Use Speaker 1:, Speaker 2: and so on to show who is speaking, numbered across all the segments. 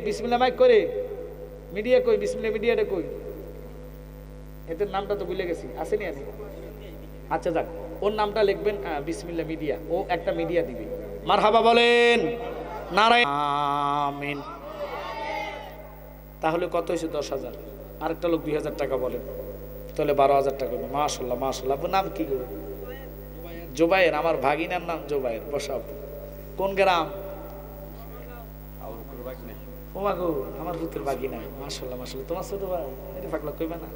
Speaker 1: বিসমিল্লাহ মাইক করে মিডিয়া কই, বিসমিল্লাহ মিডিয়াটা কই, এদের নামটা তো ভুলে গেছি, আসেনি আছে? আচ্ছা যাক, ওর নামটা লিখবেন বিসমিল্লাহ মিডিয়া, ও একটা মিডিয়া দিবে। মারহাবা বলেন, নারায়ণ আমিন। তাহলে কত হয়েছে? 10,000। আরেকটা লোক 2,000 টাকা বলেন, তাহলে 12,000 টাকা। মাশাআল্লাহ মাশাআল্লাহ। আপনার নাম কি? জুবায়ের। আমার ভাগিনার নাম জুবায়ের। বসাব। কোন গ্রাম? ওমাগো, আমার পুত্রের ভাগিনা। মাশাআল্লাহ মাশাআল্লাহ। তোমার ছোট ভাই? এটা ফাকলা কইবা না।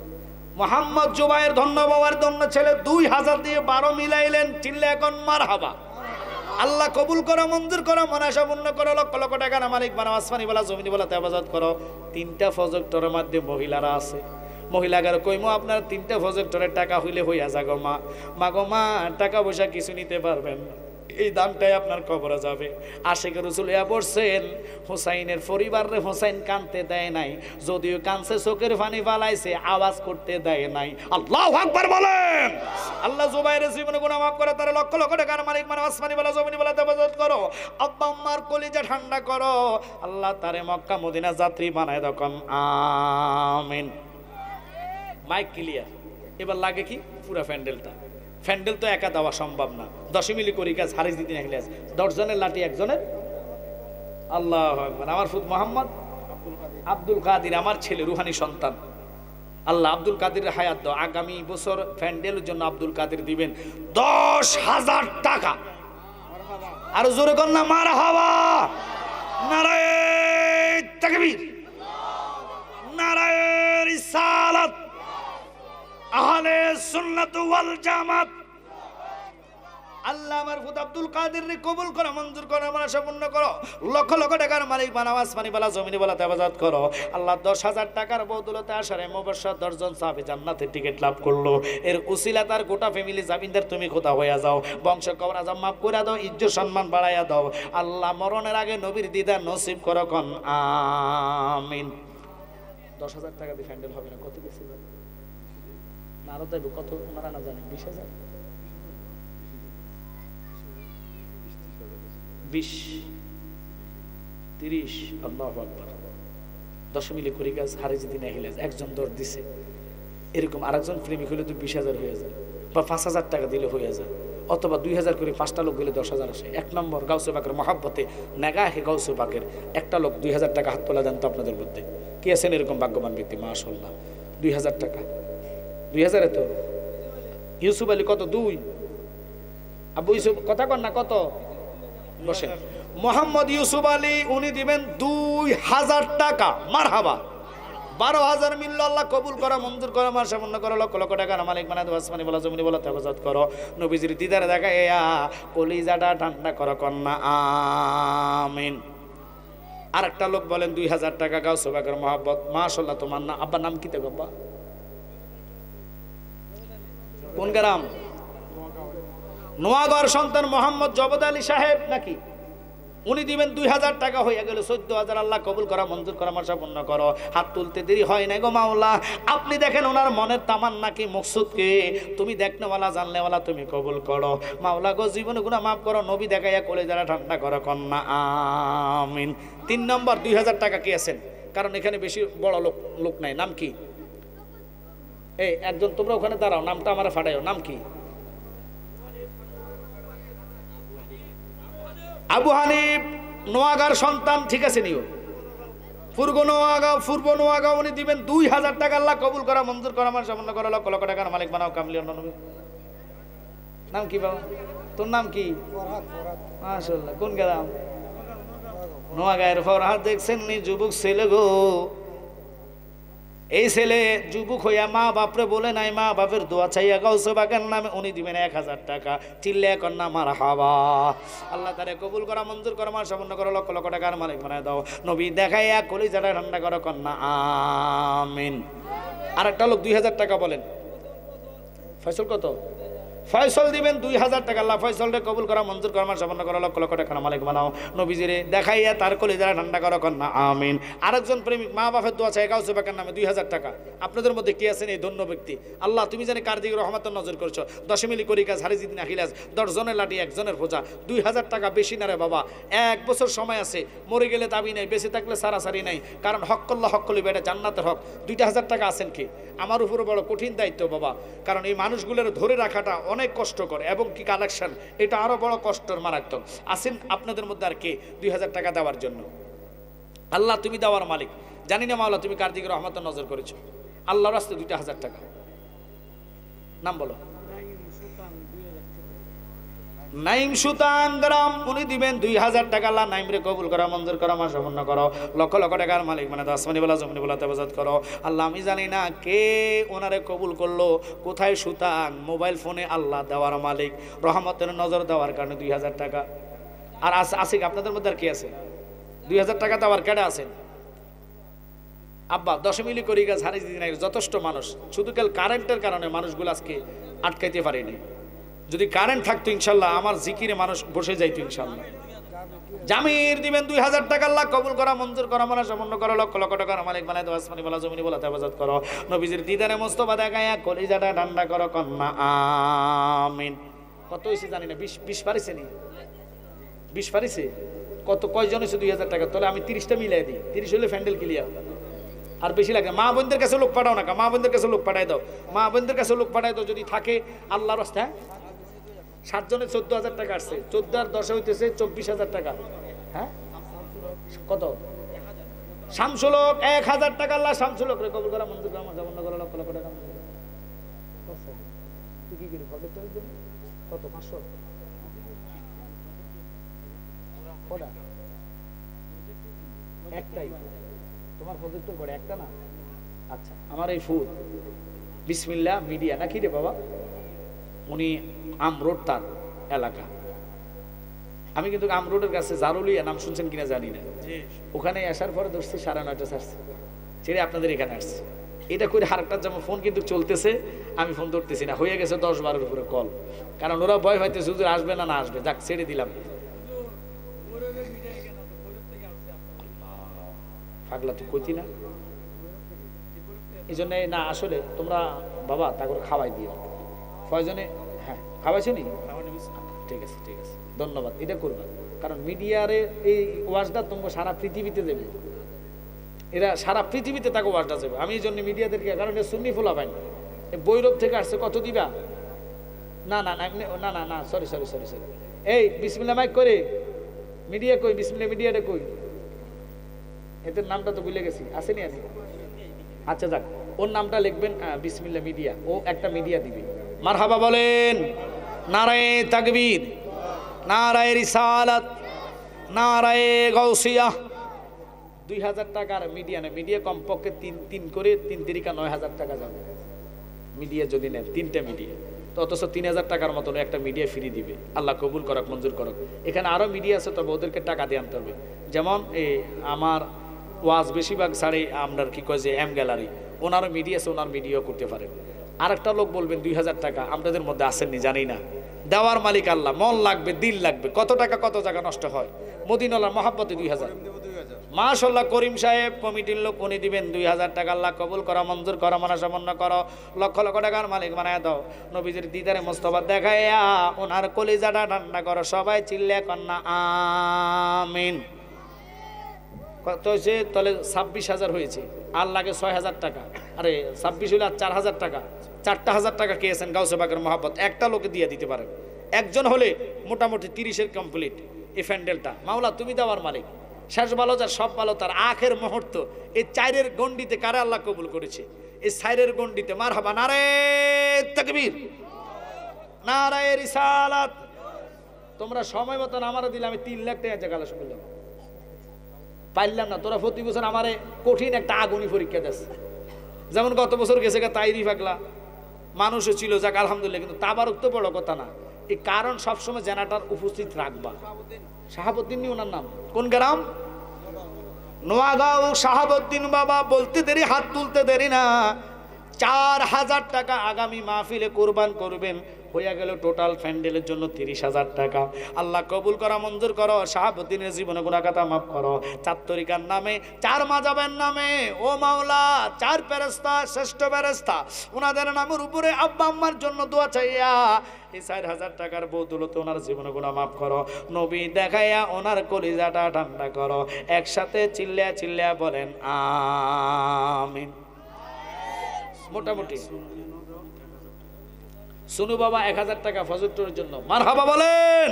Speaker 1: মোহাম্মদ জুবায়ের ধন্য বাবার ধন্য ছেলে, 2,000 দিয়ে 12 মিলাইলেন। চিল্লা এখন মারহাবা। আল্লাহ কবুল করো, মঞ্জুর করো, মনাশা পূর্ণ করো, লক্ষ লক্ষ টাকার মালিক বানাও, আসমানি বলা জমিনি বলা হেফাজত করো। 3টা প্রজেক্টরের মধ্যে মহিলারা আছে। মহিলাগার কইমো আপনার 3টা প্রজেক্টরের টাকা হইলে হইয়া যাগো মা। মাগো মা, টাকা পয়সা কিছু নিতে পারবেন না, এই দানটাই আপনার কবরে যাবে। আশিক রাসূল ইয়া পড়ছেন, হুসাইনের পরিবারে হুসাইন কানতে দেয় নাই, যদিও কানছে চোখের পানি ফালাইছে, আওয়াজ করতে দেয় নাই। আল্লাহু আকবার বলেন। আল্লাহ জুবাইরের জীবনে গুনাহ মাফ করে, তার লক্ষ লক্ষ টাকার মালিক মানে আসমানি বলা জমিনি বলা হেফাজত করো। আব্বা আম্মার কলিজা ঠান্ডা করো, আল্লাহ তারে মক্কা মদিনা যাত্রী বানায় তখন। আমিন। Mike clear. এবার লাগে কি পুরা প্যান্ডেলটা। প্যান্ডেল তো একা দেওয়া সম্ভব না, 10 মিলি করি কাজ, হারিস দিতে নাকি 10 জনের লাঠি একজনের। আল্লাহু আকবার। আমার ফুত মোহাম্মদ আব্দুল কাদির, আমার ছেলে, রুহানি সন্তান। আল্লাহ আব্দুল কাদির হায়াত দাও। আগামী বছর প্যান্ডেলের জন্য আব্দুল কাদির দিবেন 10,000 টাকা। আর জোরে কর না মারহাবা। নারায়ে তাকবীর, নারায়ে রিসালাত, আহলে সুন্নাত ওয়াল জামাত। আল্লাহ আমার ফুত আব্দুল কাদের রে কবুল করো, মঞ্জুর করো, মনাশা পূর্ণ করো, লক্ষ লক্ষ টাকার মালিক বানাও, আসমানি বলা জমিনি বলা হেফাজত করো। আল্লাহ 10,000 টাকার বদৌলতে আশারে মুবাশশার 10 জন সাহাবী জান্নাতের টিকিট লাভ করলো। এর উসিলা তার গোটা ফ্যামিলি জামিনদার তুমি খোদা হইয়া যাও, বংশ কবর আজম মাফ করে দাও, ইজ্জত সম্মান বাড়াইয়া দাও। আল্লাহ মরণের আগে নবীর দিদার নসিব করো কোন আমিন। 10,000 টাকা দিয়ে প্যান্ডেল হবে না, কত বেশি না আরো দেব? কত ওনারা না জানেন? 20,000, 20, 30। আল্লাহু আকবার। 10 মিলি করি গাছ, হারিজি দিন আহিলাজ, একজন দর দিছে, এরকম আরেকজন প্রেমিক হলে তো 20,000 হয়ে যায়, বা 5,000 টাকা দিলে হয়ে যায়, অথবা 2,000 করে 5টা লোক দিলে 10,000 আসে। 1 নম্বর গাউসে পাকের মহাব্বতে নাগাহে গাউসে পাকের একটা লোক 2,000 টাকা হাত তোলা দেন তো আপনাদের মধ্যে কি আছেন এরকম ভাগ্যবান ব্যক্তি? মাশাআল্লাহ। 2,000 টাকা, 2,000 তো ইউসুফ আলী কত? 2। আবু ইউসুফ কথা কন না কত? বসেন। মোহাম্মদ ইউসুফ আলী উনি দিবেন 2,000 টাকা। মারহাবা। 12,000 মিলল। আল্লাহ কবুল করা, মঞ্জুর করা, মার সামন্য করো, লক্ষ লক্ষ টাকার মালিক বানায় দাও, আসমানি বলা জমিনি বলা হেফাজত করো, নবীজির দিদার দেখা এয়া কলিজাটা ঠান্ডা করো কন্যা আমিন। আর একটা লোক বলেন 2,000 টাকা গাউসে পাকের মহব্বত। মাশাআল্লাহ। তোমার না আব্বার নাম কি? তে বাবা কোন গ্রাম? নোয়াগড় সন্তান মোহাম্মদ জবদ আলী সাহেব নাকি? উনি দিবেন 2,000 টাকা, হয়ে গেল 14,000। আল্লাহ কবুল করা, মঞ্জুর করা, মাশা পূর্ণ করো। হাত তুলতে দেরি হয় না গো মাওলা। আপনি দেখেন ওনার মনের তামান্না কি, মকসুদ কি, তুমি দেখনেওয়ালা জানলেওয়ালা, তুমি কবুল করো মাওলা গো। জীবনে গুনাহ মাফ করো, নবী দেখাইয়া কলেজারা ঠান্ডা করো কন্যা আমিন। 3 নম্বর 2,000 টাকা কি আছেন? কারণ এখানে বেশি বড় লোক নাই। নাম কি? এই একজন তোমরা ওখানে দাঁড়াও, নামটা আমার ফাটাইও। নাম কি? আবু হানিফ, নোয়াগাঁর সন্তান, ঠিক আছে নিও। পূর্ব নোয়াগাঁও উনি দিবেন 2,000 টাকা। আল্লাহ কবুল করা, মঞ্জুর করা, আমার সামনে করা, লক্ষ লক্ষ টাকার মালিক বানাও কামলিয়ান নবী। নাম কি বাবা? তোর নাম কি? মাশাআল্লাহ। কোন গ্রাম? নোয়াগাঁয়ের ফরহাদ। দেখছেন নি যুবক ছেলে গো, এই ছেলে যুবক হইয়া মা বাপরে বলে নাই, মা বাপের দোয়া চাইয়া গাউসে পাকের নামে উনি দিবেন 1,000 টাকা। চিল্লে কন্যা মারহাবা। আল্লাহ তারে কবুল করা, মঞ্জুর করা, মার সামন্য করো, লক্ষ লক্ষ টাকার মালিক বানায় দাও, নবী দেখাইয়া কলিজাটা ঠান্ডা করো কন্যা আমিন। আর একটা লোক 2,000 টাকা বলেন। ফয়সল কত? ফয়সল দিবেন 2000 টাকা, আল্লাহ ফয়সলটা কবুল করা মঞ্জুর করা সামান্য করা লক্ষ লক্ষ টাকা মালিক বানাও। নবীজিরে দেখাইয়া তার কলিজারা ঠান্ডা করো কন্যা আমিন। আরেকজন প্রেমিক মা বাপের দোয়া চাই গাউসে পাকের নামে 2000 টাকা। আপনাদের মধ্যে কে আছেন এই ধন্য ব্যক্তি? আল্লাহ তুমি জানি কার দিকে রহমতের নজর করছো। 10 মিলি করি কাজ হারিজিদিন আখিলাস 10 জনের লাঠি 1 জনের ফোঁচা। 2000 টাকা বেশি না রে বাবা, 1 বছর সময় আছে, মরে গেলে দাবি নাই, বেঁচে থাকলে সারাসারি নাই, কারণ হক্কল্লা হক্কলি বেটা জান্নাতের হক। 2000 টাকা আছেন কি? আমার উপরে বড় কঠিন দায়িত্ব বাবা, কারণ এই মানুষগুলোর ধরে রাখাটা অনেক কষ্টকর এবং কি কালেকশন এটা আরো বড় কষ্টের মারাত্মক। আসেন আপনাদের মধ্যে আর কে 2000 টাকা দেওয়ার জন্য? আল্লাহ তুমি দেওয়ার মালিক, জানি না মাওলা তুমি কার দিকে রহমতের নজর করেছো। আল্লাহর রাস্তায় 2000 টাকা। নাম বলো। নাইম সুতান গ্রাম, উনি দিবেন 2000 টাকা। আল্লাহ নাইম রে কবুল করা মঞ্জুর করা মা সম্পন্ন করো, লক্ষ লক্ষ টাকার মালিক মানে আসমানি বলা জমিনি বলা তেবাজাত করো। আল্লাহ আমি জানি না কে ওনারে কবুল করলো, কোথায় সুতান, মোবাইল ফোনে আল্লাহ দেওয়ার মালিক, রহমতের নজর দেওয়ার কারণে 2000 টাকা। আর আছে আপনাদের মধ্যে আর কে আছে 2000 টাকা দেওয়ার কেডা আছেন? আব্বা 10 মিলি করি গাছ হারিয়ে দিন যথেষ্ট মানুষ, শুধু কাল কারেন্টের কারণে মানুষগুলো আজকে আটকাইতে পারেনি। যদি কারেন্ট থাকতো ইনশাল্লাহ আমার জিকিরে মানুষ বসে যাইতো ইনশাল্লাহ। জামির দিবেন 2000 টাকা। আল্লাহ কবুল করা মঞ্জুর করা মনা সম্পন্ন করো, লক্ষ লক্ষ টাকার মালিক বানায় দাও, আসমানি বলা জমিনি বলা তেবাজাত করো। নবীজির দিদারে মোস্তফা দেখায়া কলিজাটা ঠান্ডা করো কন্যা আমিন। কত হয়েছে জানি না, 20 পারিছে নি? 20 পারিছে? কত কয়জন হয়েছে 2000 টাকা? তাহলে আমি 30টা মিলাই দিই, 30 হলে ফ্যান্ডেল ক্লিয়ার। আর বেশি লাগে মা বোনদের কাছে লোক পাঠাও না, মা বোনদের কাছে লোক পাঠাই দাও, মা বোনদের কাছে লোক পাঠাই দাও যদি থাকে আল্লাহর রাস্তায়। 7 জনে 14,000 টাকা আসছে, 14 আর 10 হইতেছে 24,000 টাকা। হ্যাঁ কত? শামসুলক 1000 টাকা। আল্লাহ শামসুলক রে কবুল করা মঞ্জুর করা যেমন করা লক্ষ লক্ষ টাকা। কি কি কত? 500 একটাই তোমার প্রজেক্টর করে একটা না? আচ্ছা আমার এই ফুল বিসমিল্লাহ মিডিয়া নাকি রে বাবা, উনি আমরোড তার এলাকা। আমি কিন্তু আমরোডের কাছে জারুলিয়া নাম শুনছেন কিনা জানি না, ওখানে আসার পরে ধরছি 9:30 ছাড়ছে, ছেড়ে আপনাদের এখানে আসছে। এটা করে আরেকটার যেমন ফোন কিন্তু চলতেছে, আমি ফোন ধরতেছি না, হয়ে গেছে 10-12 উপরে কল, কারণ ওরা ভয় পাইতেছে হুজুর আসবে না আসবে, যাক ছেড়ে দিলাম। পাগলা তুই কইতি না, এই জন্য না আসলে তোমরা বাবা তা করে খাওয়াই দিও প্রয়োজনে। হ্যাঁ খাওয়াইছো নি? ঠিক আছে ঠিক আছে ধন্যবাদ, এটা করবা, কারণ মিডিয়ারে এই ওয়াজটা তোমরা সারা পৃথিবীতে দেবে, এরা সারা পৃথিবীতে তাকে ওয়াজটা যাবে। আমি এই জন্য মিডিয়াদেরকে, কারণ সুন্নি ফোলা পাই বৈরব থেকে আসছে, কত দিবা? না না না না না না সরি সরি সরি সরি, এই বিসমিল্লাহ মাইক করে মিডিয়া কই, বিসমিল্লাহ মিডিয়াটা কই, এদের নামটা তো ভুলে গেছি, আসেনি আছে? আচ্ছা যাক, ওর নামটা লিখবেন বিসমিল্লাহ মিডিয়া, ও একটা মিডিয়া দিবে। মারহাবা বলেন, নারায়ে তাকবীর, নারায়ে রিসালাত, নারায়ে গাউসিয়া। 2000 টাকার মিডিয়া না, মিডিয়া কমপক্ষে 3 করে 3 তিরিকা 9000 টাকা যাবে মিডিয়া যদি নেন, 3টা মিডিয়া তো, অথচ 3000 টাকার মতন একটা মিডিয়া ফ্রি দিবে। আল্লাহ কবুল করক মঞ্জুর করক। এখানে আরও মিডিয়া আছে, তবে ওদেরকে টাকা দিয়ে আনতে হবে। যেমন এই আমার ওয়াজ বেশিরভাগ ছাড়ে আপনার কি কয় যে এম গ্যালারি, ওনারও মিডিয়া আছে, ওনার মিডিয়াও করতে পারেন। আরেকটা লোক বলবেন 2000 টাকা, আপনাদের মধ্যে আসেননি জানি না, দেওয়ার মালিক আল্লাহ, মন লাগবে দিল লাগবে, কত টাকা কত জায়গা নষ্ট হয়। মদিনার মহাব্বতে 2000 মাশাআল্লাহ। করিম সাহেব কমিটির লোক উনি দিবেন 2000 টাকা। আল্লাহ কবুল করা মঞ্জুর করা মনা সামান্য করো, লক্ষ লক্ষ টাকার মালিক বানায় দাও। নবীজির দিদারে মোস্তফা দেখাইয়া ওনার কলিজাটা ঠান্ডা করো, সবাই চিল্লে কন্যা আমিন। কত হয়েছে? তাহলে 26,000 হয়েছে, আর লাগে 6,000 টাকা। আরে 26 হলে আর 4,000 টাকা, 4,000 টাকা খেয়েছেন গাউসে পাকের মহাব্বত, একটা লোকে দিয়ে দিতে পারেন। একজন হলে মোটামুটি 30-এর কমপ্লিট এই ফ্যান্ডেলটা। মাওলা তুমি দেওয়ার মালিক, শেষ ভালো যার সব ভালো তার, আখের মুহূর্ত এই 4-এর গন্ডিতে কারে আল্লাহ কবুল করেছে, এই 4-এর গন্ডিতে মারহাবা, নারায়ে তাকবীর, নারায়ে রিসালাত। তোমরা সময় মতন আমারে দিলে আমি 3 লাখ টাকা জায়গা শুনলাম, পাইলাম না। তোরা প্রতি বছর আমারে কঠিন একটা আগুনি পরীক্ষা দেশ, যেমন গত বছর গেছে তাইরি পাগলা মানুষও ছিল, যাক আলহামদুলিল্লাহ, কিন্তু তাবারক তো বড় কথা না। এই কারণ সবসময় জেনাটার উপস্থিত রাখবা। শাহাবুদ্দিন নি ওনার নাম, কোন গ্রাম? নোয়াগাঁও। শাহাবুদ্দিন বাবা বলতে দেরি, হাত তুলতে দেরি না। 4000 টাকা আগামী মাহফিলে কোরবান করবেন। হইয়া গেল টোটাল প্যান্ডেলের জন্য 30,000 টাকা। আল্লাহ কবুল করা মঞ্জুর করো, শাহাবুদ্দিনের জীবনে গুনাহ খাতা মাফ করো, 4 তরিকার নামে 4 মাযহাবের নামে ও মাওলা 4 ফেরেশতা শ্রেষ্ঠ ফেরেশতা ওনাদের নামের উপরে আব্বা আম্মার জন্য দোয়া চাইয়া এই 4,000 টাকার বদৌলতে ওনার জীবনে গুনাহ মাফ করো, নবী দেখাইয়া ওনার কলিজাটা ঠান্ডা করো। একসাথে চিল্লা চিল্লা বলেন আমিন। মোটামুটি সুনু বাবা 1000 টাকা ফজরের জন্য মারহাবা বলেন।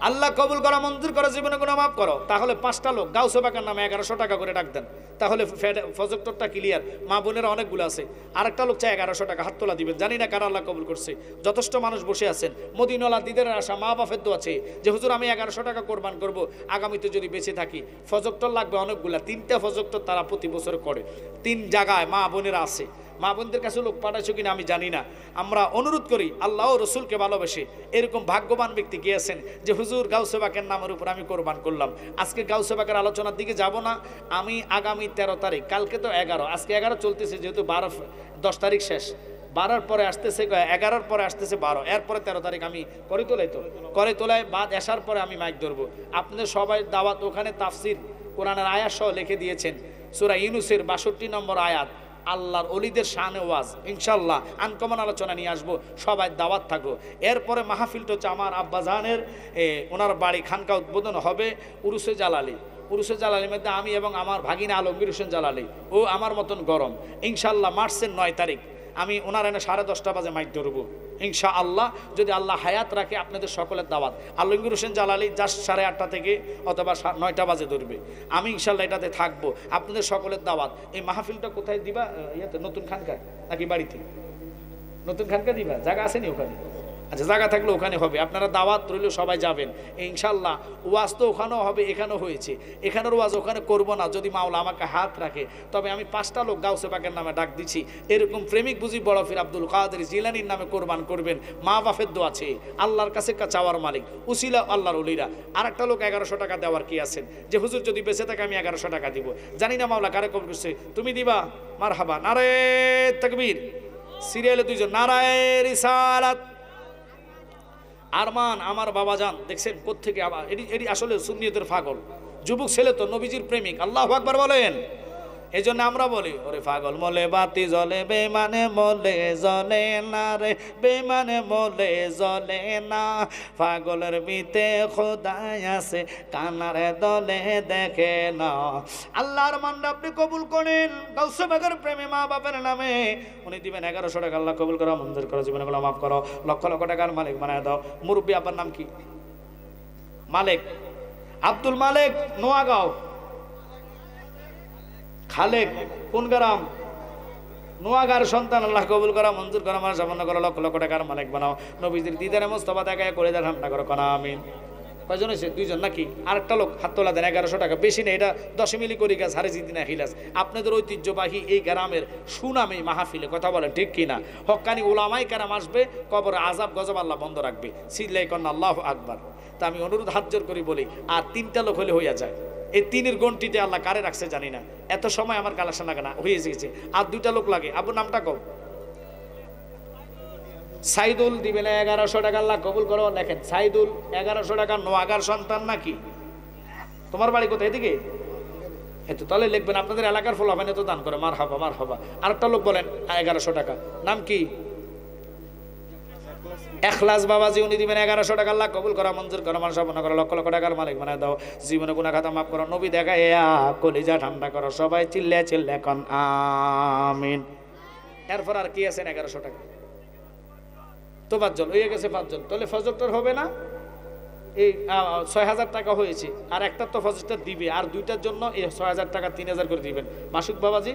Speaker 1: আল্লাহ কবুল করা মঞ্জুর করে, জীবনে গুনাহ মাফ করো। তাহলে 5টা লোক গাউসে বাকার নামে 1100 টাকা করে ডাক দেন, তাহলে ফজরটা ক্লিয়ার। মা বোনেরা অনেকগুলো আছে, আরেকটা লোক চাই 1100 টাকা, হাত তোলা দিবেন। জানি না কারা আল্লাহ কবুল করছে, যথেষ্ট মানুষ বসে আছেন। মদিনাওয়ালা দিদের আশা মা বাপের দোয়া আছে যে হুজুর আমি 1100 টাকা কোরবান করব, আগামীতে যদি বেঁচে থাকি। ফজরটা লাগবে অনেকগুলা, 3টা ফজরটা তারা প্রতি বছর করে, 3 জায়গায় মা বোনেরা আছে। মা বোনদের কাছে লোক পাঠাইছো কিনা আমি জানি না। আমরা অনুরোধ করি আল্লাহ ও রসুলকে ভালোবেসে এরকম ভাগ্যবান ব্যক্তি গিয়েছেন যে হুজুর গাউসে বাকের নামের উপর আমি কোরবান করলাম। আজকে গাউসে বাকের আলোচনার দিকে যাব না আমি। আগামী 13 তারিখ, কালকে তো 11, আজকে 11 চলতেছে, যেহেতু 10 তারিখ শেষ, 12 পরে আসতেছে 11 পরে আসতেছে 12, এরপরে 13 তারিখ আমি করে তোলাই বাদ আসার পরে আমি মাইক ধরবো। আপনাদের সবাই দাওয়াত, ওখানে তাফসির কোরআনের আয়াত সহ লিখে দিয়েছেন। সূরা ইউনূসের 62 নম্বর আয়াত, আল্লাহর ওলিদের শানে ওয়াজ, ইনশাল্লাহ আনকমন আলোচনা নিয়ে আসবো, সবাই দাওয়াত থাকবো। এরপরে মাহফিলটা হচ্ছে আমার আব্বাজানের ওনার বাড়ি খানকা উদ্বোধন হবে উরুসে জালালির মধ্যে আমি এবং আমার ভাগিনা আলমগীর হোসেন জালালি ও আমার মতন গরম। ইনশাল্লাহ মার্চের 9 তারিখ আমি ওনার এনে 10:30 বাজে মাইক ধরবো ইনশাআল্লাহ, যদি আল্লাহ হায়াত রাখে। আপনাদের সকলের দাওয়াত। আলমগীর হোসেন জালালি জাস্ট 8:30 থেকে অথবা 9টা বাজে ধরবে, আমি ইনশাল্লাহ এটাতে থাকবো। আপনাদের সকলের দাওয়াত। এই মাহফিলটা কোথায় দিবা? ইয়াতে নতুন খানকায় নাকি বাড়িতে? নতুন খানকা দিবা, জায়গা আসেনি ওখানে? আচ্ছা, জায়গা থাকলে ওখানে হবে। আপনারা দাওয়াত রইলেও সবাই যাবেন ইনশাল্লাহ। ওয়াজ তো ওখানেও হবে, এখানেও হয়েছে। এখানের ওয়াজ ওখানে করবো না যদি মাওলা আমাকে হাত রাখে। তবে আমি 5টা লোক গাউসে পাকের নামে ডাক দিচ্ছি, এরকম প্রেমিক বুঝি বড় ফির আব্দুল কাদের জিলানির নামে কোরবান করবেন। মা বাপের দোয়া আছে, আল্লাহর কাছে চাওয়ার মালিক উসিলা আল্লাহর ওলিরা। আরেকটা লোক 1100 টাকা দেওয়ার কি আছেন যে হুজুর যদি বেঁচে থাকে আমি 1100 টাকা দিব। জানি না মাওলা কারে কবুল করছে, তুমি দিবা? মারহাবা, নারে তাকবীর। সিরিয়ালে 2 জন, নারায়ে রিসালাত। আরমান আমার বাবা যান, দেখছেন কোত্থেকে আবার এটি আসলে সুন্নিয়তের পাগল যুবক ছেলে তো, নবীজির প্রেমিক। আল্লাহু আকবার বলেন। এই জন্য আমরা বলি ওরে পাগল মলে বাতি জ্বলে, বেমানে মলে জ্বলে না রে, বেমানে মলে জ্বলে না। পাগলের ভিতে খোদাই আছে, কানারে দলে দেখে না। আল্লাহর মানটা আপনি কবুল করেন গাউসে বাগের প্রেমে মা বাপের নামে। উনি দিবেন 1100 টাকা। আল্লাহ কবুল করো, মঞ্জুর করো, জীবনগুলো মাফ করো, লক্ষ লক্ষ টাকার মালিক বানায় দাও। মুরব্বী আপনার নাম কি? মালিক, আব্দুল মালিক, নোয়াগাঁও। খালেক কোন গ্রাম? নোয়াগার সন্তান। আল্লাহ কবুল করা মঞ্জুর করা, আমার সামান্য করো, লক্ষ লক্ষ টাকার মালিক বানাও। নবীজির দিদারে মোস্তফা দেখায় করে দেন ঠান্ডা করো, কানা আমিন। কয়জন হয়েছে? 2 জন নাকি? আরেকটা লোক হাত তোলা দেন। 1100 টাকা, বেশি নেই, এটা 10 মিলি করি গাছ হারে জিদিনা হিলাস। আপনাদের ঐতিহ্যবাহী এই গ্রামের সুনামী মাহফিলে কথা বলেন ঠিক কিনা? হক্কানি ওলামাই কেরাম আসবে, কবরে আজাব গজব আল্লাহ বন্ধ রাখবে। সিল্লাই কন্যা আল্লাহু আকবার। তা আমি অনুরোধ হাত জোর করি বলি, আর 3টা লোক হলে হইয়া যায়। এই 3-এর গন্টিতে আল্লাহ কারে রাখছে জানি না, এত সময় আমার কালেকশন লাগে না, হয়ে গেছে। আর 2টা লোক লাগে। আবুর নামটা কও। সাইদুল দিবেন 1100 টাকা। আল্লাহ কবুল করো। লেখেন সাইদুল 1100 টাকা। নোয়াগার সন্তান নাকি? তোমার বাড়ি কোথায়? এদিকে? এত তাহলে লিখবেন আপনাদের এলাকার ফল হবে না তো দান করে। মারহাবা মারহাবা। আরেকটা লোক বলেন 1100 টাকা। নাম কি? এখলাস বাবাজি, উনি দিবেন 1100 টাকা। আল্লাহ কবুল করা মঞ্জুর করা, মানুষ আপনা করো, লক্ষ লক্ষ টাকার মালিক বানায় দাও। জীবনে গুনাহ খাতা মাফ করো, নবী দেখায় কলিজা ঠান্ডা করো। সবাই চিল্লে চিল্লে এখন আমিন। এরপর আর কি আছেন? 1100 টাকা তো 5 জন হয়ে গেছে। 5 জন তাহলে ফজরটার হবে না? এই 6000 টাকা হয়েছে। আর একটা তো ফজরটা দিবে, আর 2টার জন্য এই 6000 টাকা 3000 করে দিবেন। মাসুদ বাবাজি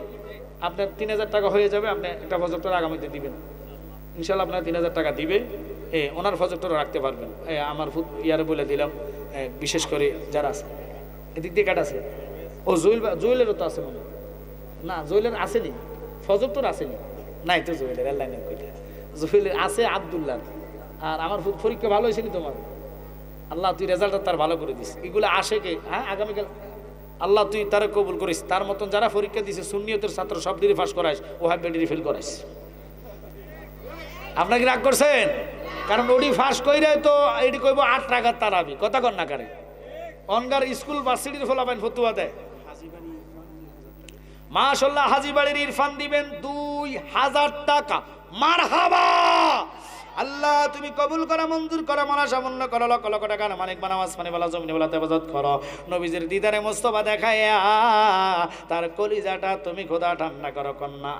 Speaker 1: আপনার 3000 টাকা হয়ে যাবে। আপনি একটা ফজরটার আগামীতে দিবেন ইনশাল্লাহ। আপনার 3000 টাকা দিবে, ওনার ফজরটারও রাখতে পারবেন। আমার ইয়ারে বলে দিলাম, বিশেষ করে যারা আছে এদিক দিয়ে কাটাছে। ও জুয়েলেরও তো আছে মনে না? জুয়েলের আসেনি, ফজরটার আসেনি। নাই তো জুয়েলের, আল্লাহ না কইটা জুয়েলের আছে আব্দুল্লাহ। আর আমার পরীক্ষা ভালো হয়েছে নি তোমার? আল্লাহ তুই রেজাল্টটা তার ভালো করে দিস। এগুলো আসে কে? হ্যাঁ, আগামীকাল আল্লাহ তুই তারা কবুল করিস। তার মতন যারা পরীক্ষা দিছে সুন্নিয়তের ছাত্র সব দিকে পাস করাইস, ও হাফ বেডিরি ফেল করাইস। আপনারা কি রাগ করছেন? কারণ ওডি ফাঁস কইরে তো এটি কইব 8 রাকাত তারাবি, কথা কন না কারে অনগার স্কুল ভার্সিটির ফলাফাইন ফতুয়া দেয়। মাশাআল্লাহ, হাজীবাড়ির ইরফান দিবেন 2000 টাকা। মারহাবা। আল্লাহ তুমি কবুল করা, মঞ্জুর করা, মনাসামন্য করো, লক্ষ লক্ষ টাকা মালিক বানাও, আসমানে বলা জমিনে বলা হেফাজত করো। নবীজির দিদারে মোস্তফা দেখাইয়া তার কলিজাটা তুমি খোদা ঠান্ডা করো, কন্যা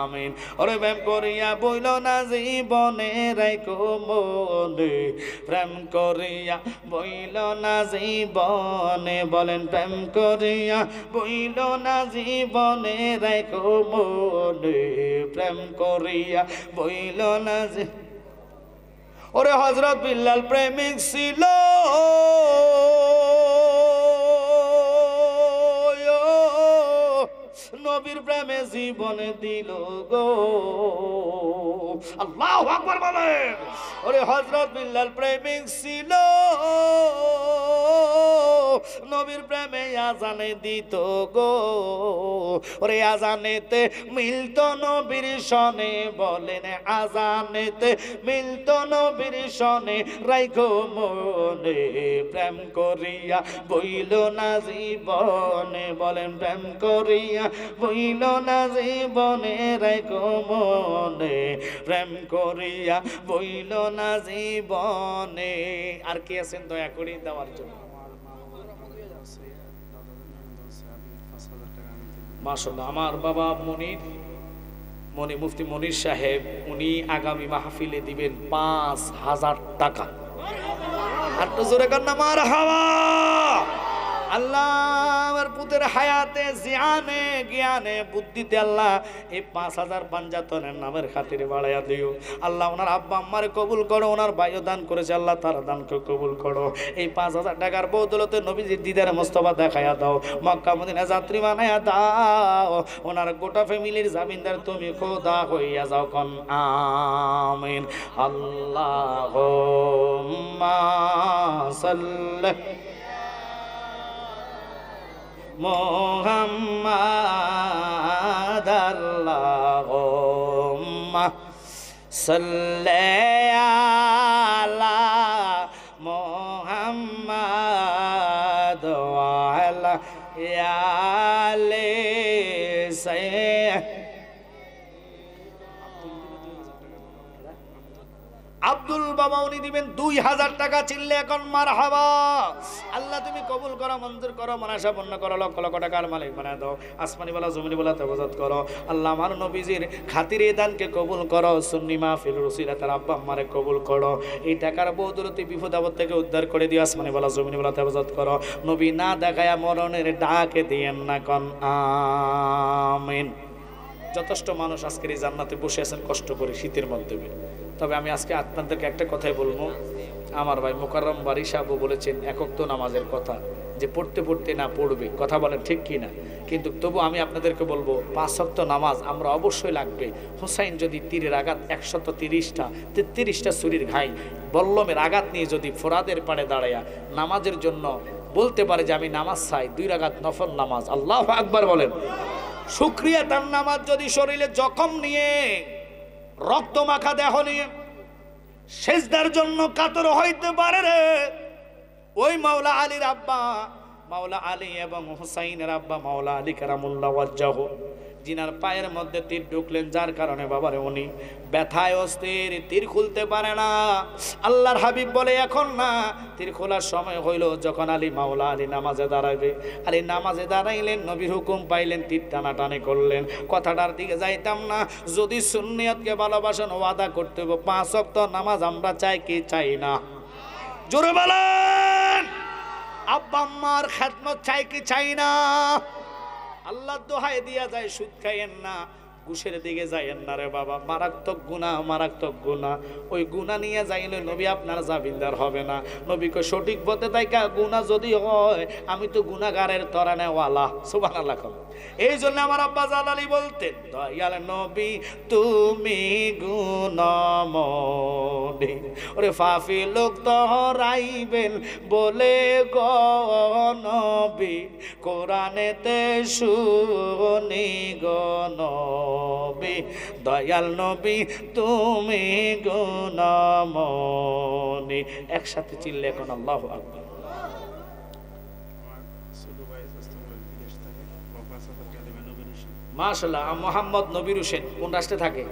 Speaker 1: আমিন। ওরে প্রেম করিয়া বইল না জীবনে রাইখো মনে, প্রেম করিয়া বইল না জীবনে, বলেন প্রেম করিয়া বইল না জীবনে রাইখো মনে, প্রেম করিয়া বইল না। ওরে হযরত বিল্লাল প্রেমিক ছিল, নবীর প্রেমে জীবনে দিল গো। আল্লাহু আকবার বলেন। ওরে হযরত বিল্লাল প্রেমিক ছিল, নবীর প্রেমে আজানে দিত গো। ওরে আজানেতে মিলত নবীর সনে, বলেন আজানেতে মিলত নবীর সনে, রাইখো মনে প্রেম করিয়া বইল না জীবনে, বলেন প্রেম করিয়া বইল না জীবনে, রাইখো মনে প্রেম করিয়া বইল না জীবনে। আর কে আছেন দয়া করে দেওয়ার জন্য? মাশাআল্লাহ, আমার বাবা মনির মুফতি মনির সাহেব, উনি আগামী মাহফিলে দিবেন 5000 টাকা। আর তো জোরে কান্না মারহাবা। আল্লাহ আমার পুতের হায়াতে, জিয়ানে, জ্ঞানে, বুদ্ধিতে আল্লাহ এই 5000 পাঞ্জাতনের নামের খাতিরে বাড়াইয়া দিও। আল্লাহ ওনার আব্বা আম্মারে কবুল করো, ওনার ভাইও দান করেছে, আল্লাহ তার দানকে কবুল করো। এই 5000 টাকার বদৌলতে নবীজির দিদারে মোস্তফা দেখাইয়া দাও, মক্কা মদিনা যাত্রী বানাইয়া দাও। ওনার গোটা ফ্যামিলির জামিনদার তুমি খোদা হইয়া যাও, কোন আমিন। আল্লাহুম্মা সাল্লি মুহাম্মাদ, আল্লাহুম্মা সাল্লি আলা মুহাম্মাদ ওয়া আলা আলি সাইয়্যিদিনা। আব্দুল বাবা উনি দিবেন 2000 টাকা। চিল্লে এখন মারহাবা। আল্লাহ তুমি কবুল করো, মঞ্জুর করো, মনাসাপন্ন করো, লক্ষ লক্ষ টাকার মালিক বানায় দাও, আসমানি বলা জমিনি বলা হেফাজত করো। আল্লাহ আমার নবীজির খাতিরে দানকে কবুল করো, সুন্নি মাহফিল রসিলা তার আব্বা আম্মারে কবুল করো। এই টাকার বদৌলতে বিপদ আপদ থেকে উদ্ধার করে দিও, আসমানি বলা জমিনি বলা হেফাজত করো। নবী না দেখায়া মরণের ডাকে দিয়েন না, কন আমিন। যথেষ্ট মানুষ আজকের এই জান্নাতে বসে আছেন কষ্ট করে শীতের মাধ্যমে। তবে আমি আজকে আপনাদেরকে একটা কথাই বলবো, আমার ভাই মোকাররম বারি সাহেব বলেছেন একক তো নামাজের কথা, যে পড়তে পড়তে না পড়বে, কথা বলেন ঠিক কি না? কিন্তু তবু আমি আপনাদেরকে বলবো 5 ওয়াক্ত নামাজ আমরা অবশ্যই লাগবে। হুসাইন যদি তীরের আঘাত 130টা ছুরির ঘাই বল্লমের আঘাত নিয়ে যদি ফোরাদের পাড়ে দাঁড়ায়া নামাজের জন্য বলতে পারে যে আমি নামাজ চাই, 2 রাকাত নফল নামাজ, আল্লাহু আকবার বলেন। শুকরিয়া তার নামাজ যদি শরীরে জখম নিয়ে, রক্ত মাখা দেহ নিয়ে সেজদার জন্য কাতর হইতে পারে রে, ওই মাওলা আলীর আব্বা মাওলা আলী এবং হুসাইনের আব্বা মাওলা আলী কারামুল্লাহ ওয়াজহাহু, জিনার পায়ের মধ্যে তীর ঢুকলেন, যার কারণে বাবারে উনি ব্যথায় অস্থির, তীর খুলতে পারে না। আল্লাহর হাবিব বলে এখন না, তীর খোলার সময় হইল যখন আলী মাওলা আলী নামাজে দাঁড়াবে। আলী নামাজে দাঁড়াইলেন, নবীর হুকুম পাইলেন, তীর টানাটানি করলেন। কথাটার দিকে যাইতাম না, যদি সুন্নিয়তকে ভালোবাসেন ওয়াদা করতে হবে 5 ওয়াক্ত নামাজ আমরা চাই কি চাই না? জোরে বলেন। আব্বা আম্মার খেদমত চাই কি চাই না? আল্লাহ দোহাই দিয়া যায়, সুদ খাইয়েন না, ঘুষের দিকে যাইয়েন না রে বাবা, মারাত্মক গুনাহ, মারাত্মক গুনাহ। ওই গুনাহ নিয়ে যাইলে নবী আপনার জামিনদার হবে না। নবীকে সঠিক পথে তাইকা গুনাহ যদি হয়, আমি তো গুনাহগারের তরানেওয়ালা, সুবহানাল্লাহ। এই জন্য আমার আব্বা জালালি বলতেন, দয়াল নবী তুমি গুণমনি, ওরে ফাফি লোক তহরাইবেন বলে গো নবী, কোরআনেতে শুনি গো নবী। নবী দয়াল নবী তুমি গুণমনি। একসাথে চিল্লে এখন আল্লাহু আকবার। মাশাআল্লাহ। মোহাম্মদ নবীর হোসেন কোন রাষ্ট্রে থাকে?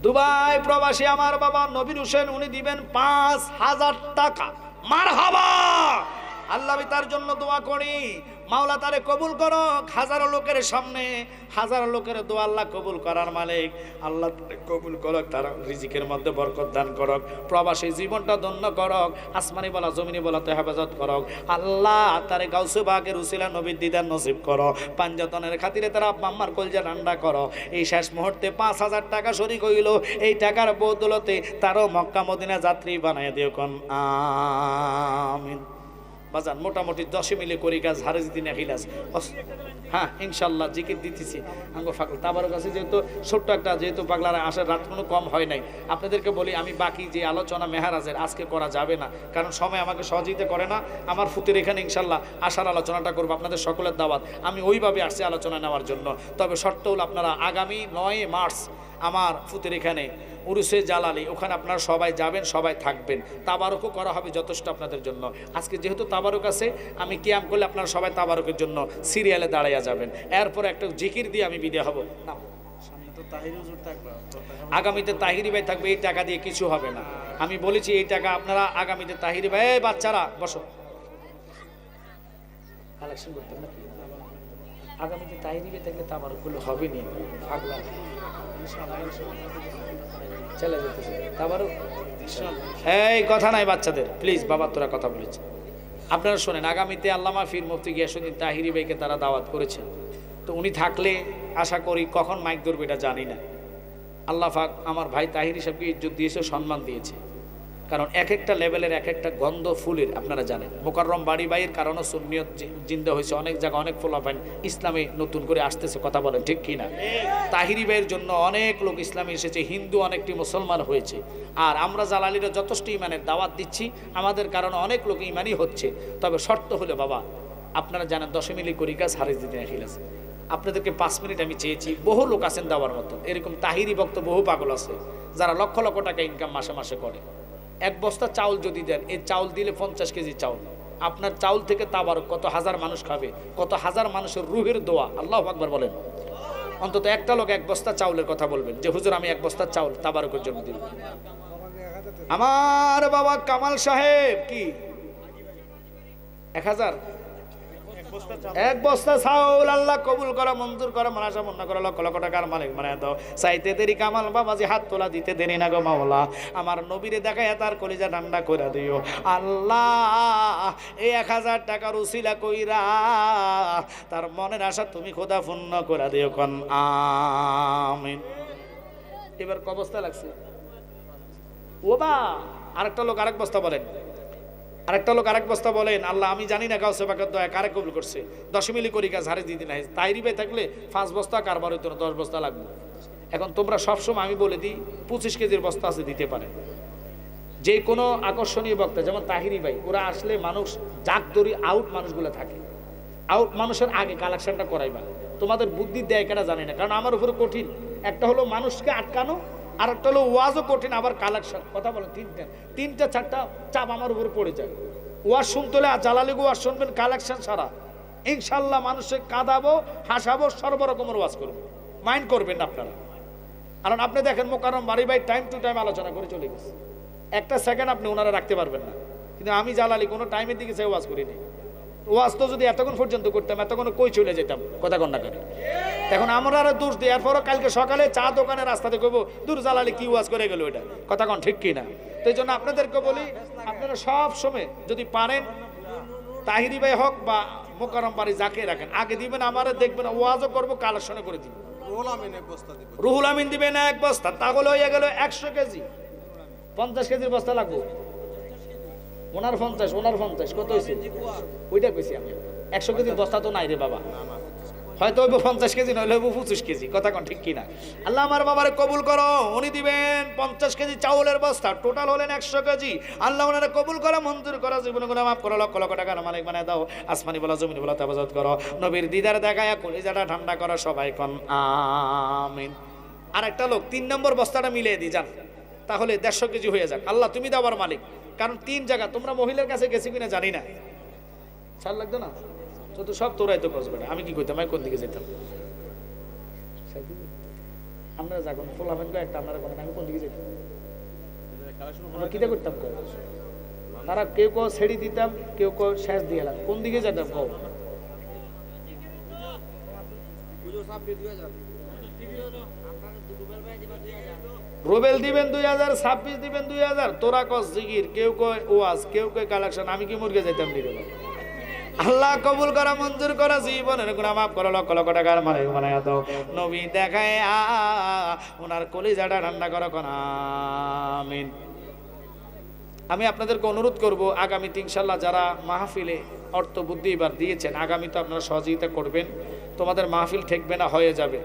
Speaker 1: দুবাই প্রবাসী আমার বাবা নবীর হোসেন, উনি দিবেন 5,000 টাকা। মারহাবা। আল্লাহ আমি তার জন্য দোয়া করি, মাওলা তারে কবুল করো। হাজারো লোকের সামনে হাজারো লোকের দোয়া আল্লাহ কবুল করার মালিক। আল্লাহ তারে কবুল করক, তার রিজিকের মধ্যে বরকত দান করক, প্রবাসী জীবনটা ধন্য করক, আসমানি বলা জমিনি বলাতে হেফাজত করক। আল্লাহ তারে গাউসে বাগের উসিলা নবীর দিদার নসিব করো, পাঞ্জাতনের খাতিরে তারা আব্বা আম্মার কলজা ঠান্ডা করো। এই শেষ মুহূর্তে 5,000 টাকা শরীক হইল, এই টাকার বদৌলতে তারও মক্কা মদিনা যাত্রী বানায় দিও কোন আমিন। বাজান মোটামুটি 10 মিলে করি কাজ হারে দিন এখিলাস। হ্যাঁ ইনশাল্লাহ জিকির দিতেছি আঙ্গ ফাকল তাবার কাছে, যেহেতু ছোট্ট একটা, যেহেতু পাগলার আসার রাত কোনো কম হয় নাই। আপনাদেরকে বলি আমি বাকি যে আলোচনা মেহারাজের আজকে করা যাবে না, কারণ সময় আমাকে সহযোগিতা করে না। আমার ফুতের এখানে ইনশাল্লাহ আসার আলোচনাটা করবো, আপনাদের সকলের দাওয়াত, আমি ওইভাবে আসছি আলোচনা নেওয়ার জন্য। তবে শর্ত হল আপনারা আগামী 9 মার্চ আমার ফুতের এখানে উরুসে জালালি, ওখানে আপনারা সবাই যাবেন, সবাই থাকবেন, তাবারকও করা হবে যথেষ্ট আপনাদের জন্য। আজকে যেহেতু তাবারক আছে, আমি কিয়াম করলে আপনারা সবাই তাবারকের জন্য সিরিয়ালে দাঁড়াইয়া যাবেন। এরপর একটা জিকির দিয়ে আমি বিদায় হব না। আগামীতে তাহিরি ভাই থাকবে, এই টাকা দিয়ে কিছু হবে না। আমি বলেছি এই টাকা আপনারা আগামীতে তাহিরি ভাই, বাচ্চারা বসো, কালেকশন করতেন নাকি? আগামীতে তাহিরি ভাই থাকলে তাবারকগুলো হবে নি, পাগলা চলে যেতেছে তাবারক। এই কথা নাই বাচ্চাদের, প্লিজ বাবা তোরা কথা বলেছে। আপনারা শোনেন, আগামীতে আল্লামা ফির মুফতি গিয়াসউদ্দিন তাহিরি ভাইকে তারা দাওয়াত করেছেন, তো উনি থাকলে আশা করি কখন মাইক ধরবে এটা জানি না। আল্লাহ পাক আমার ভাই তাহিরি সাহেবকে ইজ্জত দিয়েছে, সম্মান দিয়েছে, কারণ এক একটা লেভেলের এক একটা গন্ধ ফুলের। আপনারা জানেন মোকাররম বাড়ি বাইয়ের কারণে সুন্নিয়ত জিন্দা হয়েছে, অনেক জায়গা অনেক ফলাফাইন ইসলামে নতুন করে আসতেছে, কথা বলেন ঠিক কিনা? তাহিরি ভাইয়ের জন্য অনেক লোক ইসলামে এসেছে, হিন্দু অনেকটি মুসলমান হয়েছে, আর আমরা জালালিরা যথেষ্ট ইমানের দাওয়াত দিচ্ছি, আমাদের কারণে অনেক লোক ইমানই হচ্ছে। তবে শর্ত হলে বাবা আপনারা জানেন 10 মিলি করি কাজ হারিয়ে দিতে আছে। আপনাদেরকে 5 মিনিট আমি চেয়েছি, বহু লোক আছেন দেওয়ার মতো, এরকম তাহিরি ভক্ত বহু পাগল আছে যারা লক্ষ লক্ষ টাকা ইনকাম মাসে মাসে করে। 1 বস্তা চাউল যদি দেন, এই চাউল দিলে 50 কেজি চাউল, আপনার চাউল থেকে তাবারক কত হাজার মানুষ খাবে, কত হাজার মানুষের রুহের দোয়া। আল্লাহু আকবার বলেন। অন্তত একটা লোক 1 বস্তা চাউলের কথা বলবেন যে হুজুর আমি 1 বস্তা চাউল তাবারকের জন্য দিব। আমার বাবা কামাল সাহেব কি 1000 1 বস্তা চাউল আল্লাহ কবুল করা, মঞ্জুর করা, মানাসা মন্না করা, লক্ষ লক্ষ টাকার মালিক বানায় দাও। চাইতে দেরি কামাল বাবাজি, হাত তোলা দিতে দেরি না গো মাওলা। আমার নবীরে দেখায় তার কলিজা ঠান্ডা করে দিও আল্লাহ। এই 1000 টাকার উসিলা কইরা তার মনের আশা তুমি খোদা পূর্ণ করে দিও কোন আমিন। এবার ক বস্তা লাগছে? ও বা আরেকটা লোক আরেক বস্তা বলেন, আরেকটা লোক আরেক বস্তা বলেন। আল্লাহ আমি জানি না গাউসে পাকের দয়া কারে কবুল করছে। 10 মিলি করি কাজ হারে দিতে নাই। তাইরি ভাই থাকলে 5 বস্তা, কারবার হইতো না 10 বস্তা লাগবে। এখন তোমরা সবসময় আমি বলে দিই 25 কেজির বস্তা আছে, দিতে পারে। যে কোনো আকর্ষণীয় বক্তা যেমন তাহিরি ভাই, ওরা আসলে মানুষ জাক দড়ি আউট মানুষগুলো থাকে, আউট মানুষের আগে কালেকশনটা করাইবা। তোমাদের বুদ্ধি দেয় কেনা জানি না, কারণ আমার উপরে কঠিন। একটা হলো মানুষকে আটকানো, আর একটা হলো ওয়াজও কঠিন, আবার কালেকশন। কথা বলেন, তিনটা চারটা চাপ আমার উপরে পড়ে যায়। ওয়াজ শুনতে হলে জালালি ওয়াজ শুনবেন, কালেকশন সারা ইনশাল্লাহ মানুষকে কাঁদাবো, হাসাবো, সর্বরকমের ওয়াজ করবো, মাইন্ড করবেন না আপনারা। কারণ আপনি দেখেন মোকাররম বাড়ি ভাই টাইম টু টাইম আলোচনা করে চলে গেছে, একটা সেকেন্ড আপনি ওনারা রাখতে পারবেন না। কিন্তু আমি জালালি কোনো টাইমের দিকে সে ওয়াজ করিনি। ওয়াজ তো যদি এতক্ষণ পর্যন্ত করতাম, এতক্ষণ কই চলে যেতাম, কথা কন্যা করে। এখন আমরা আর দোষ দিই, এরপরও কালকে সকালে চা দোকানে রাস্তাতে কইবো দূর জালালি কি ওয়াজ করে গেল, এটা কথা কন ঠিক কিনা? তো এই জন্য আপনাদেরকে বলি, আপনারা সব সময় যদি পারেন তাহিরি ভাই হোক বা মোকাররম বাড়ি যাকে রাখেন, আগে দিবেন, আমারে দেখবেন, ওয়াজও করবো, কালেকশনে করে দিবেন। রুহুল আমিন দিবেন 1 বস্তা, তাহলে হয়ে গেল 100 কেজি। 50 কেজির বস্তা লাগবে। ওনার 50 কত হয়েছে ওইটা কইছি আমি। 100 কেজির বস্তা তো নাই রে বাবা। হয়তো হইব 50 কেজি, নইলে হইব 25 কেজি। কথা কোন ঠিক কিনা? আল্লাহ আমার বাবারে কবুল করো। উনি দিবেন 50 কেজি চাউলের বস্তা, টোটাল হলেন 100 কেজি। আল্লাহ ওনারা কবুল করো, মঞ্জুর করো, জীবনে গুনাহ মাফ করো, লক্ষ লক্ষ টাকার মালিক বানায় দাও। আসমানি বলা, জমিনি বলা হেফাজত করো, নবীর দিদার দেখায়া কলিজাটা ঠান্ডা করো। সবাই কোন আমিন। আর একটা লোক 3 নম্বর বস্তাটা মিলিয়ে দি যান, তাহলে 150 কেজি হয়ে যাক। আল্লাহ তুমি দেওয়ার মালিক। কারণ 3 জায়গা, তোমরা মহিলার কাছে গেছি কিনা জানি না, ছাড় লাগতো না তো সব তোরাই তো কস বেটা। আমি কি করতাম, আমি কোন দিকে যেতাম? আপনারা যখন ফোলাফেন একটা আপনারা করেন, আমি কোন দিকে যেতাম? আমরা কিটা করতাম? তারা কেউ কেউ ছেড়ে দিতাম, কেউ কেউ শেষ দিয়ে এলাম, কোন দিকে যেতাম? কও রুবেল দিবেন 2000, 26 দিবেন 2000, তোরা কস জিগির, কেউ কয় ওয়াজ, কেউ কয় কালেকশন। আমি কি মুরগে যাইতাম নিরবে? আল্লাহ কবুল করা, মঞ্জুর করা, জীবনের গুনাহ মাফ করো, লক্ষ লক্ষ টাকার মালিক বানায়া দাও। নবী দেখায় ওনার কলিজাটা ঠান্ডা করো, কোন আমিন। আমি আপনাদেরকে অনুরোধ করব, আগামীতে ইনশাআল্লাহ যারা মাহফিলে অর্থ বুদ্ধি এবার দিয়েছেন, আগামী তো আপনারা সহযোগিতা করবেন। তোমাদের মাহফিল ঠেকবে না, হয়ে যাবে।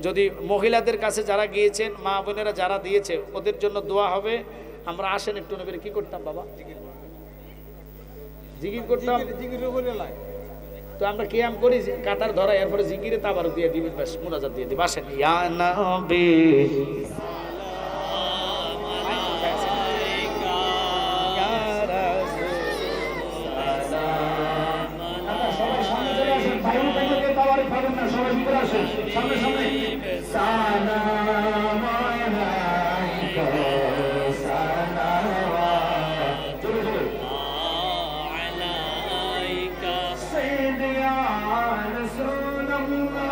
Speaker 1: যদি মহিলাদের কাছে যারা গিয়েছেন, মা বোনেরা যারা দিয়েছে, ওদের জন্য দোয়া হবে। আমরা আসেন একটু, নবীর কি করতাম বাবা? জিকির করতাম। তো আমরা কিয়াম করি, কাতার ধরা, এরপরে জিকিরে তাবার দিয়ে দিবেন, বাস মুনাজাত দিয়ে দিবেন। আসেন। ইয়া নবী সামনে সামনে সালাম আলাইকা সালাওয়াত আলাইকা সাইয়্যিদি ইয়া রাসূলুল্লাহ